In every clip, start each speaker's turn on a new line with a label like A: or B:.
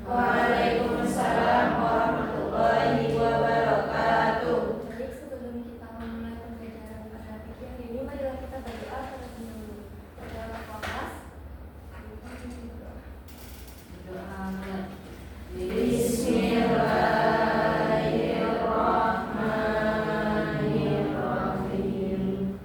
A: Waalaikumsalam warahmatullahi wabarakatuh.
B: Baik, sebelum kita memulai pembelajaran pada pagi hari ini, marilah kita berdoa terlebih dahulu. Dalam kelas,
A: Bismillahirrahmanirrahim.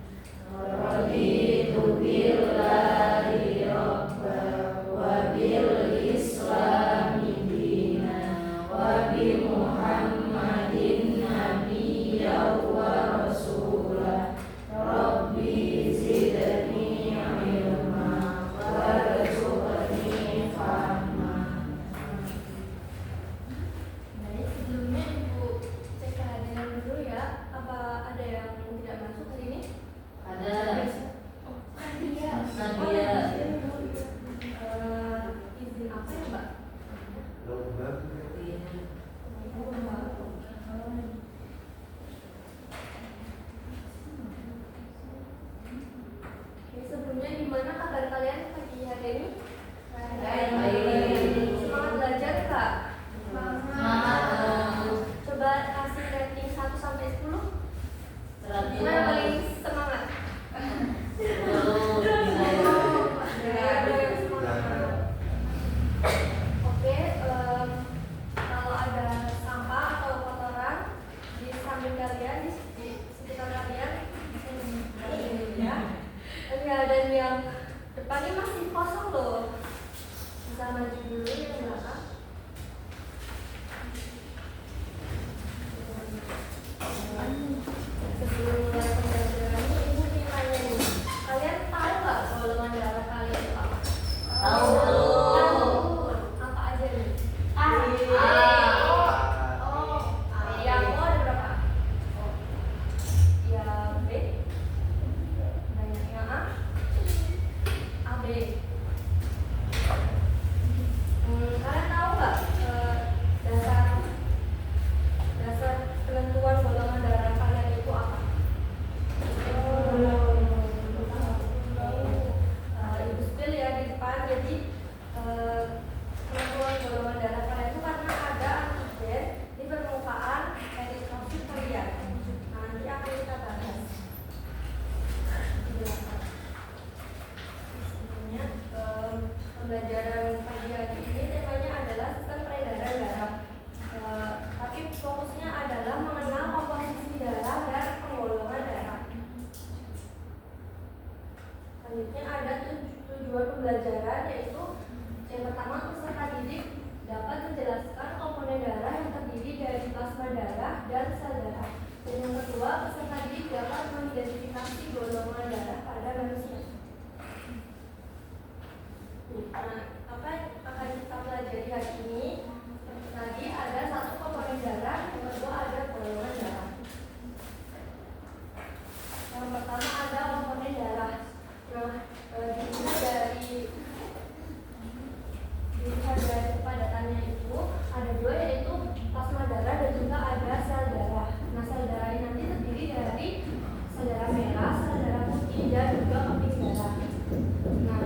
A: Raditu billahi rabba wa bil islami dina wa bi Muhammadin nabiyya wa rasulah. Rabbi zidni ilma warzuqni fahma.
B: baik, sebelumnya Ibu cek kehadiran dulu ya. Apa ada yang tidak masuk hari ini?
A: Ada
B: Oh, Nadia.
A: Nadia.
B: Izin apa ya, Mbak? Oke, sebelumnya gimana kabar kalian pagi hari ini?
A: Baik.
B: Semangat belajar, Kak?
A: Semangat.
B: Coba kasih rating 1 sampai 10.
A: Seratus.
B: Gimana paling semangat? Ada yang semangat. Oke, kalau ada sampah atau kotoran di samping kalian, di sekitar kalian, ya. Ya, dan yang depannya masih kosong loh. Bisa maju dulu yang belakang. Sebelum mulai pembelajaran ini, Ibu ingin tanya nih, kalian tahu nggak golongan darah kalian itu apa?
A: Tahu.
B: Tahu. Apa aja nih? Yang O ada berapa? Yang B? Banyak. Yang A? AB. Kalian tahu nggak dasar penentuan golongan darah kalian itu apa? Ibu spill ya di depan. Jadi penentuan golongan darah kalian itu karena ada antigen di permukaan eritrosit kalian. Nanti akan kita bahas. Sebenarnya pembelajaran pagi hari ini temanya adalah sistem peredaran darah. Tapi fokusnya adalah mengenal komposisi darah dan penggolongan darah. Selanjutnya ada tujuan pembelajaran, yaitu yang pertama, peserta didik dapat menjelaskan komponen darah yang terdiri dari plasma darah dan sel darah. Dan yang kedua, peserta didik dapat mengidentifikasi golongan darah pada manusia. Nah, apa yang akan kita pelajari hari ini? Tadi ada satu komponen darah, yang kedua ada golongan darah. Yang pertama ada komponen darah. Nah, dilihat dari kepadatannya itu ada dua, yaitu plasma darah dan juga ada sel darah. Nah, sel darah ini nanti terdiri dari sel darah merah, sel darah putih, dan juga keping darah. Nah,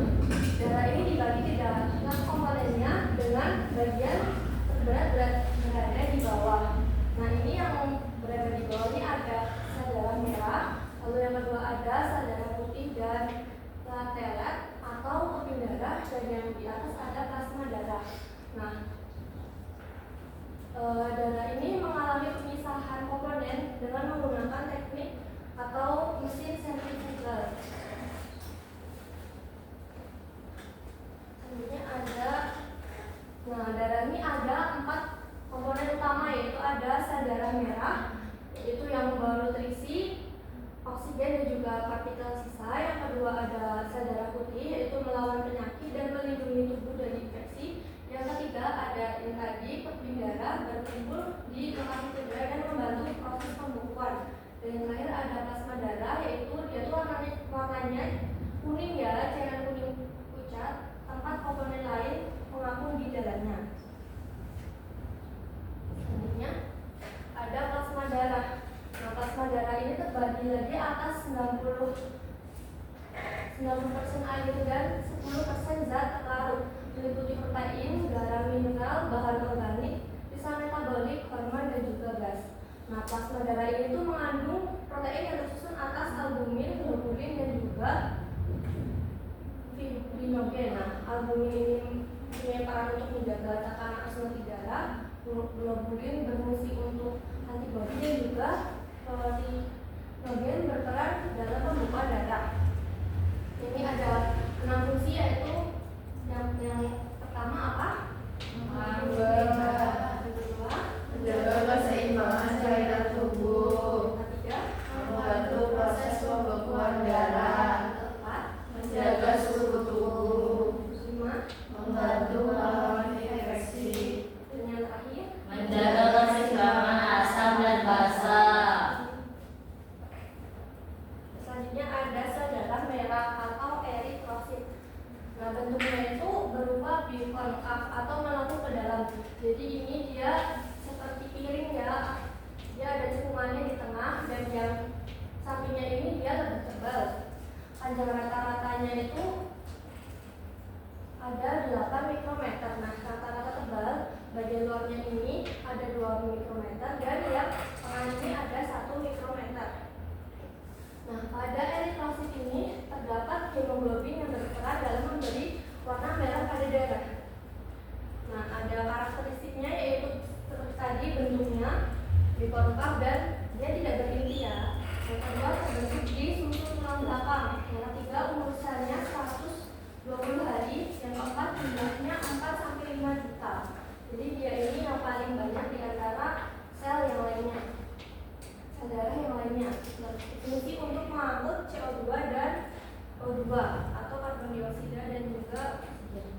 B: darah ini dibagi ke dalam komponennya dengan bagian terberat berada di bawah. Nah, ini yang berada di bawah ini ada sel darah merah, lalu yang kedua ada sel darah putih dan platelet atau keping darah, dan yang di atas ada plasma darah. Nah, darah ini mengalami pemisahan komponen dengan menggunakan teknik atau mesin sentrifugal. Selanjutnya ada, nah darah ini ada 4 komponen utama, yaitu ada sel darah merah, yaitu yang baru terisi oksigen dan juga partikel sisa. Yang kedua ada sel darah putih, yaitu melawan penyakit dan melindungi tubuh dari infeksi. Yang ketiga ada yang tadi, keping darah, berkumpul di lokasi cedera dan membantu proses pembekuan. Dan yang terakhir ada plasma darah, yaitu dia tuh warnanya kuning ya, cairan kuning pucat, tempat komponen lain mengapung di dalamnya. Selanjutnya ada plasma darah. Nah, plasma darah ini terbagi lagi atas 90% air dan 10% zat terlarut, meliputi protein, garam mineral, bahan plasma darah ini tuh mengandung protein yang tersusun atas albumin, globulin, dan juga fibrinogen. Nah, albumin ini punya peran untuk menjaga tekanan osmotik darah, globulin berfungsi untuk antibodi, dan juga fibrinogen berperan dalam pembekuan darah. Ini ada 6 fungsi, yaitu yang pertama apa?
C: Menjaga keseimbangan cairan tubuh, membantu proses pembekuan darah, menjaga suhu tubuh, membantu melawan infeksi,
B: Dan yang terakhir,
A: menjaga keseimbangan asam dan basa.
B: selanjutnya ada sel darah merah atau eritrosit. Nah, bentuknya itu berupa bikonkav atau menonjol ke dalam. Jadi ini dia seperti piring ya. Dia ada cekungannya di tengah, dan yang sampingnya ini dia lebih tebal. Panjang rata-ratanya itu ada 8 mikrometer. Nah, rata-rata tebal bagian luarnya ini ada 2 mikrometer, dan yang tengah ini ada 1 mikrometer. Nah, pada eritrosit ini terdapat hemoglobin yang berperan dalam memberi warna merah pada darah. Nah, ada karakteristiknya, yaitu seperti tadi bentuknya bikonkav dan dia tidak berinti ya. Yang kedua, terbentuk di susun tulang belakang. Yang ketiga, umur selnya 120 hari. Yang keempat, jumlahnya 4 sampai 5 juta. Jadi dia ini yang paling banyak di antara sel yang lainnya, sel darah yang lainnya. Berfungsi untuk mengangkut CO2 dan O2 atau karbon dioksida dan juga oksigen.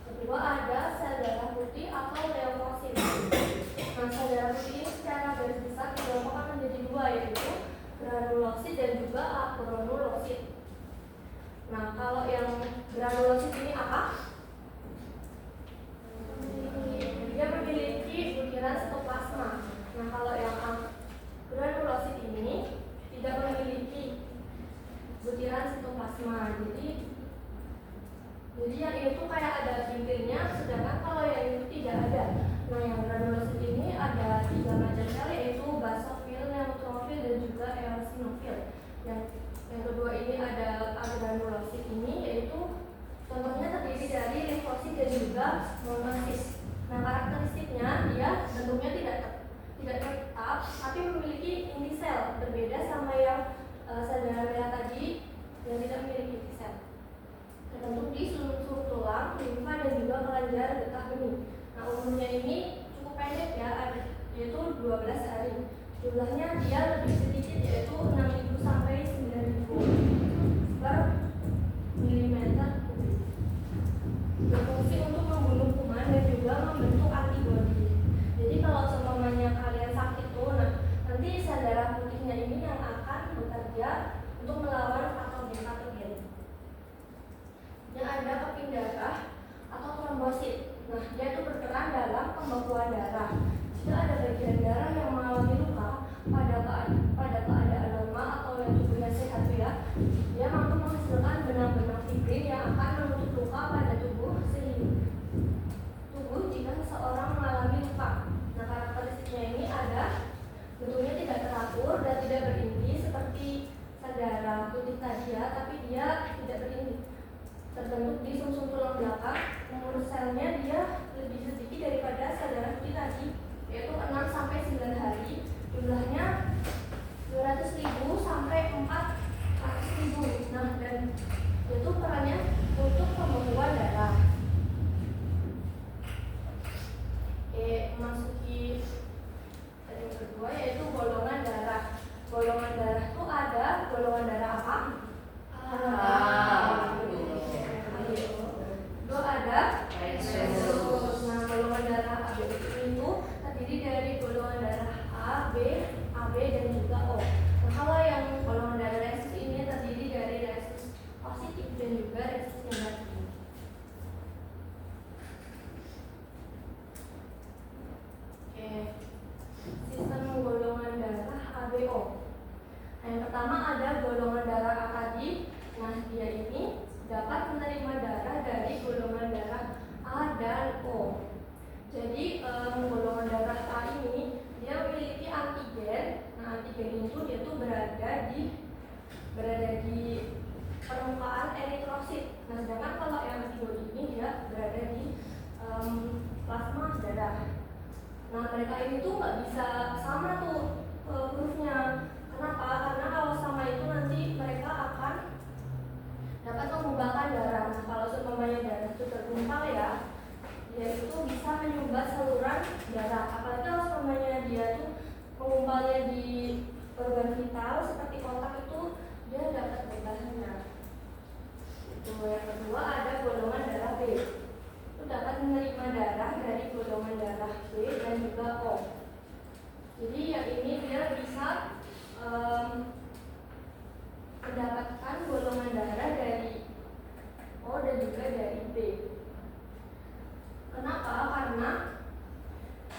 B: Kedua, ada sel darah putih atau leukosit. Nah, sel darah putih ini secara garis besar dikelompokkan menjadi 2, yaitu granulosit dan juga agranulosit. Nah, kalau yang granulosit ini apa? Dia memiliki butiran sitoplasma. Nah, kalau yang granulosit ini tidak memiliki butiran sitoplasma. Jadi yang ini tuh kayak ada bintilnya, sedangkan kalau yang itu tidak ada. Nah, yang granulosit ini ada 3 macam sel, yaitu basofil, neutrofil, dan juga eosinofil. Yang kedua ini ada agranulosit ini, yaitu contohnya terdiri dari limfosit dan juga monosit. Nah, karakteristiknya dia bentuknya tidak tetap, tapi memiliki inti sel, berbeda sama yang sel darah merah tadi yang tidak memiliki inti sel. Terbentuk di sulur tulang, limfa, dan juga kelenjar getah benih. Nah, umurnya ini cukup pendek ya, yaitu 12 hari. Jumlahnya dia lebih sedikit, yaitu 6.000 sampai 9.000 per milimeter kubik. Berfungsi untuk membunuh kuman dan juga membentuk antibodi. Jadi kalau seumpamanya kalian sakit tuh, nanti sel darah putihnya ini yang akan bekerja untuk melawan patogen. Yang ada keping darah atau trombosit. Nah, dia itu berperan dalam pembekuan darah. Jika ada bagian darah yang mengalami luka pada keadaan normal atau yang tubuhnya sehat ya, dia mampu menghasilkan benang-benang fibrin yang akan menutup luka pada tubuh jika seseorang mengalami luka. Nah, karakteristiknya ini ada bentuknya tidak teratur dan tidak berinti seperti sel darah putih tadi ya, tapi dia tidak berinti. Terbentuk di sumsum tulang belakang. Umur selnya dia lebih sedikit daripada sel darah putih tadi, yaitu 6 sampai 9 hari. Jumlahnya 200.000 sampai 400.000. Nah, dan itu perannya untuk pembekuan darah. Masuki yang kedua, yaitu golongan darah. Golongan darah itu ada golongan darah apa? Itu ada ini tuh nggak bisa sama tuh hurufnya. Kenapa? Karena kalau sama itu nanti mereka akan dapat mengumpalkan darah. Nah, kalau seumpamanya darah itu tergumpal ya, dia itu bisa menyumbat saluran darah. Apalagi kalau seumpamanya dia tuh mengumpalnya di organ vital seperti otak itu, dia dapat berbahaya. Itu yang kedua ada golongan darah B. Itu dapat menerima darah dari golongan darah B dan juga O. Jadi yang ini dia bisa mendapatkan golongan darah dari O dan juga dari B. Kenapa?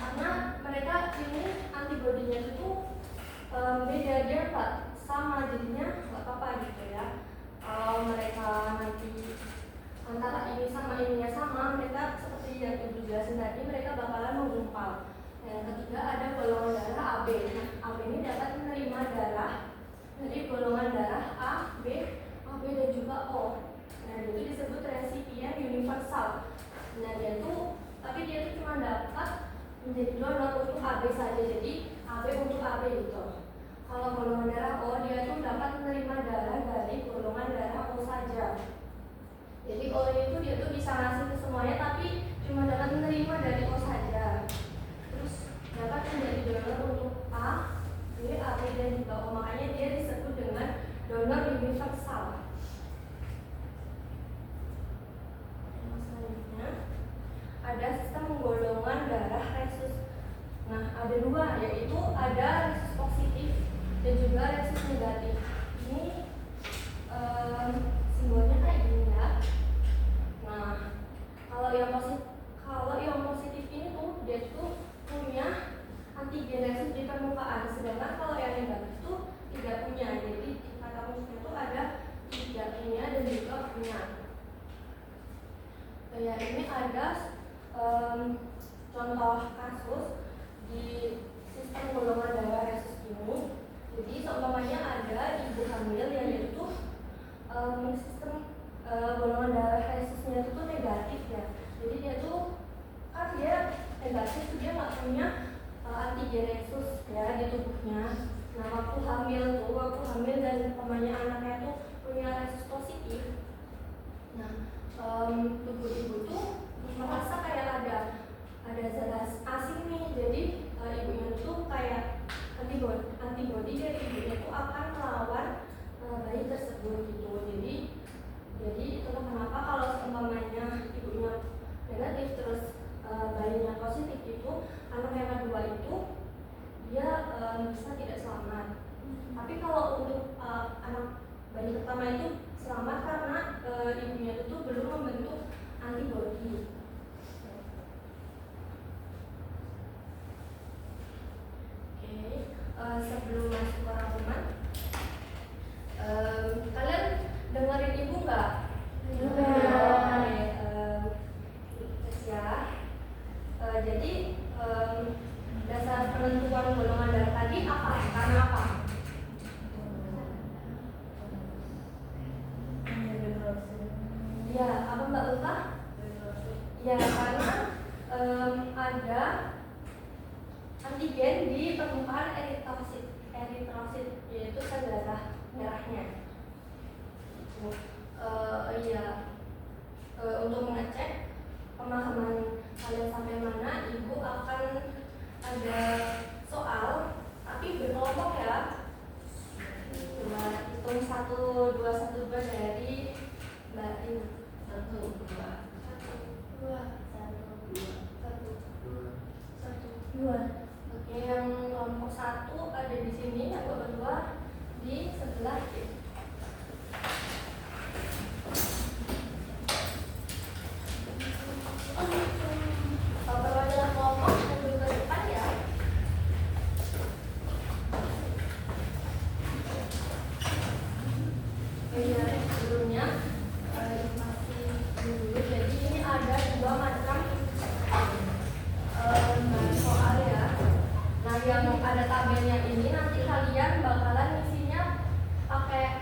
B: Karena mereka ini antibodinya itu beda, dia nggak sama, jadinya nggak apa-apa gitu ya. Kalau mereka nanti antara ini sama ininya sama, mereka seperti yang ibu jelasin tadi, mereka bakalan menggumpal. Yang ketiga ada golongan darah AB. Nah, AB ini dapat menerima darah dari golongan darah A, B, AB dan juga O. Nah, itu disebut resipien universal. Nah, tapi dia itu cuma dapat menjadi donor untuk AB saja, jadi AB untuk AB gitu. Kalau golongan darah O, dia itu dapat menerima darah dari golongan darah O saja. Jadi O itu dia tuh bisa ngasih ke semuanya, tapi cuma dapat menerima dari O saja. Terus dapat menjadi donor untuk A, B, AB dan juga O. Makanya dia disebut dengan donor universal. Selanjutnya ada sistem golongan darah resus. Nah, ada dua, yaitu ada resus positif dan juga resus negatif. Ini simbolnya kayak gini ya. Nah, kalau yang positif ini tuh dia tuh punya antigen resus di permukaan, sedangkan kalau yang negatif tuh tidak punya. Jadi kata musuhnya tuh ada tidak punya dan juga punya. Ya, ini ada contoh kasus di sistem golongan darah resus ini. Jadi seumpamanya ada ibu hamil yang itu sistem golongan darah resusnya itu negatif ya. Jadi dia tuh kan dia negatif, dia nggak punya antigen resus ya di tubuhnya. Nah, waktu hamil dan umpamanya anaknya tuh punya resus positif. Nah, tubuh ibu tuh merasa kayak ada zat asing nih, jadi ibunya tuh kayak antibodi dari ibunya tuh akan melawan bayi tersebut gitu. Jadi itulah kenapa kalau seumpamanya ibunya negatif terus bayinya positif itu, anak yang kedua itu dia bisa tidak selamat. Tapi kalau untuk anak bayi pertama itu selamat karena ibunya itu belum membentuk antibodi. Sebelum masuk ke rangkuman, kalian dengerin ibu nggak? Ya. Jadi dasar penentuan golongan darah tadi apa? Karena apa? Ya, apa Mbak Ulfa? Ya, karena ada antigen di permukaan eritrosit, yaitu sel darah merahnya. Untuk mengecek pemahaman kalian sampai mana, ibu akan ada soal, tapi berkelompok ya. Coba hitung 1, 2, 1, 2 dari Mbak Ina. 1, 2. Oke, yang kelompok 1 ada di sini, yang kedua di sebelah kiri. Perwakilan kelompok maju ke depan ya. Sebelumnya masih dulu. Jadi ini ada 2 macam soal ya. Nah, yang ada tabelnya ini nanti kalian bakalan isinya pakai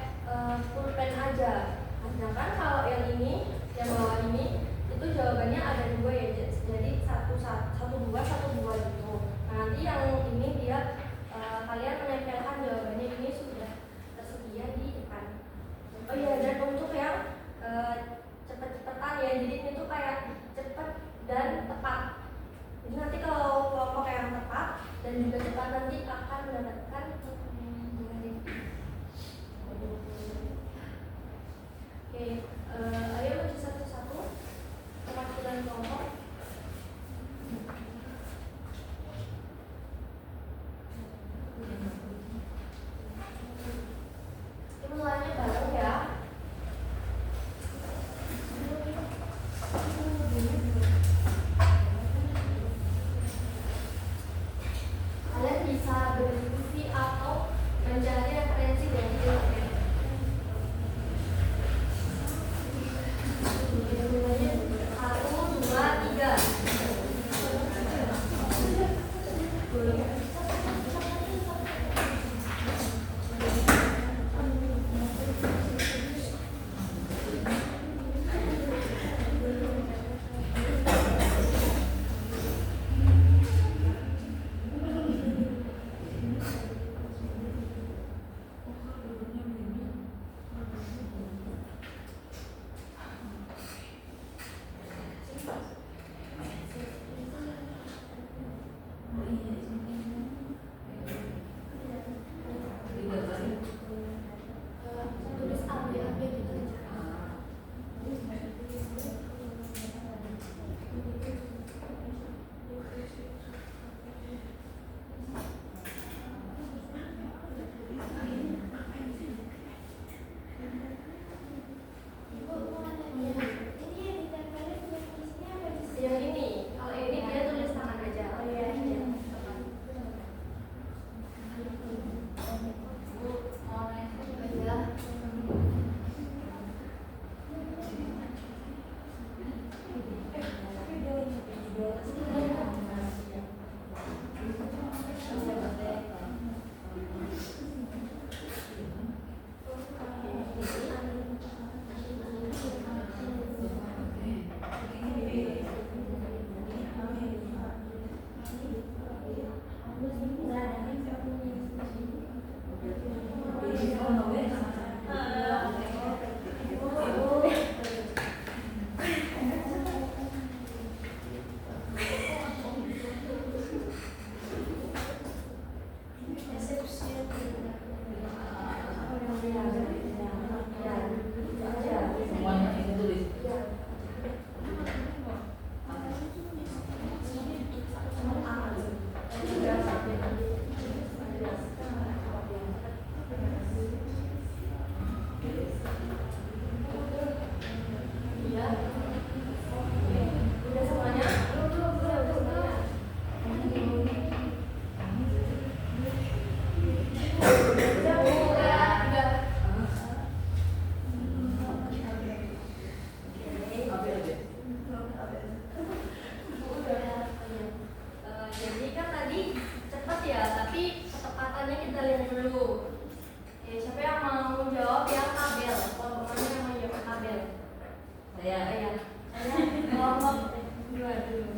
B: kelompok dua dulu.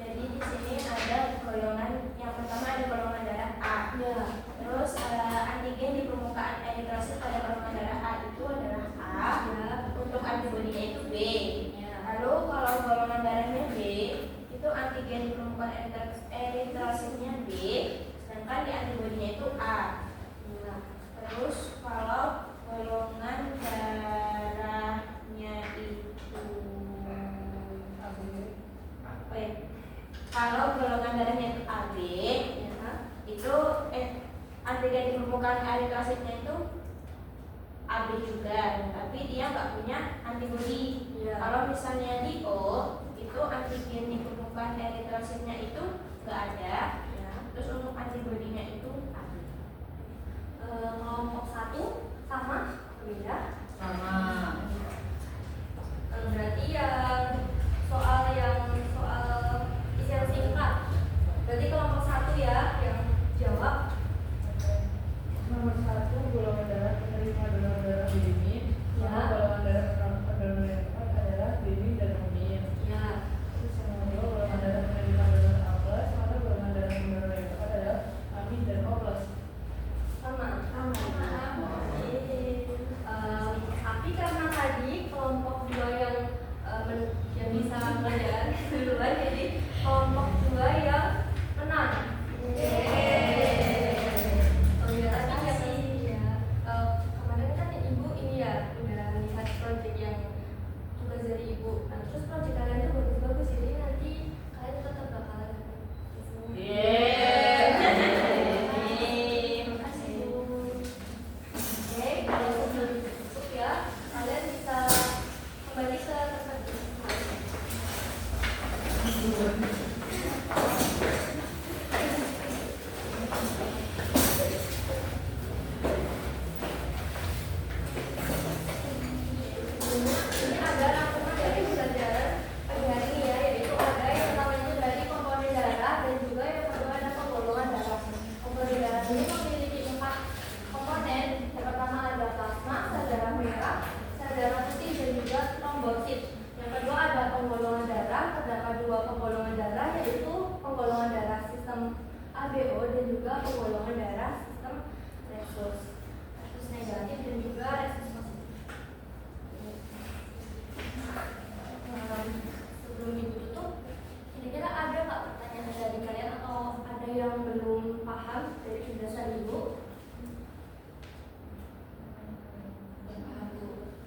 B: Jadi di sini ada golongan yang pertama ada golongan darah A.
C: Ya.
B: Terus antigen di permukaan eritrosit pada golongan darah A itu adalah A.
C: Ya.
B: Untuk antibodinya itu B.
C: Ya.
B: Lalu kalau golongan darahnya B itu antigen di permukaan eritrositnya B, sedangkan di antibodinya itu A.
C: Ya.
B: Terus kalau golongan darahnya itu kalau golongan darahnya itu AB,
C: Ya.
B: itu antigen di permukaan eritrositnya itu AB juga, tapi dia nggak punya antibodi.
C: Ya.
B: Kalau misalnya di O, itu antigen di permukaan eritrositnya itu nggak ada.
C: Ya.
B: Terus untuk antibodinya itu ada.
C: Kelompok 1 sama beda?
A: Sama.
C: Berarti soal isi yang singkat. Berarti kelompok 1 ya yang jawab.
D: Nomor 1 golongan darah penerima donor darah BIMI.
C: Ya.
D: Sama golongan darah penonton donor yang tepat adalah BIMI dan UMIN.
C: Ya.
D: Terus yang kedua golongan darah penerima donor A+, maka golongan darah donor yang tepat adalah AMI dan O+.
C: Sama.
B: Sama.
C: Tapi karena tadi kelompok 2 yang bisa belajar duluan, jadi kelompok 2 yang menang. Oh iya, tapi ya, kemarin kan ibu ini ya udah lihat project yang tugas dari ibu. Nah, terus project kalian itu bagus-bagus, jadi nanti kalian tetap bakalan
B: Terima kasih, Bu.
C: Oke, kalau sudah cukup ya, kalian bisa kembali ke tempat ini ada rangkuman dari pembelajaran pagi hari ini ya, yaitu ada yang pertama itu dari komponen darah dan juga yang kedua ada penggolongan darah. Komponen darah ini memiliki 4 komponen. Yang pertama ada plasma, sel darah merah, sel darah putih dan juga trombosit. Yang kedua ada penggolongan darah, terdapat 2 penggolongan darah yaitu penggolongan darah sistem ABO dan juga penggolongan darah sistem rhesus negatif dan juga rhesus positif. Sebelum ibu tutup, kira-kira ada nggak pertanyaan dari kalian atau ada yang belum paham dari penjelasan ibu?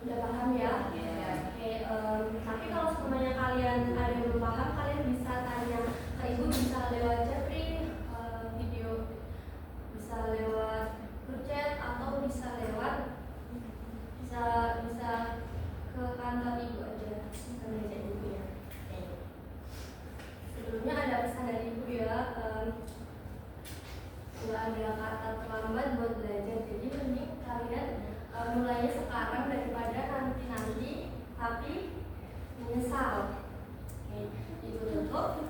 C: Udah paham ya?
A: Ya.
C: Oke, tapi kalau semuanya kalian ada yang belum paham, kalian bisa tanya ke ibu, bisa lewat Japri, video, bisa lewat grup chat atau bisa ke kantor ibu aja, ke meja ibu ya. Sebelumnya ada pesan dari ibu ya, nggak ada kata terlambat buat belajar, jadi mending kalian mulainya sekarang daripada nanti tapi menyesal. Oke, ibu tutup.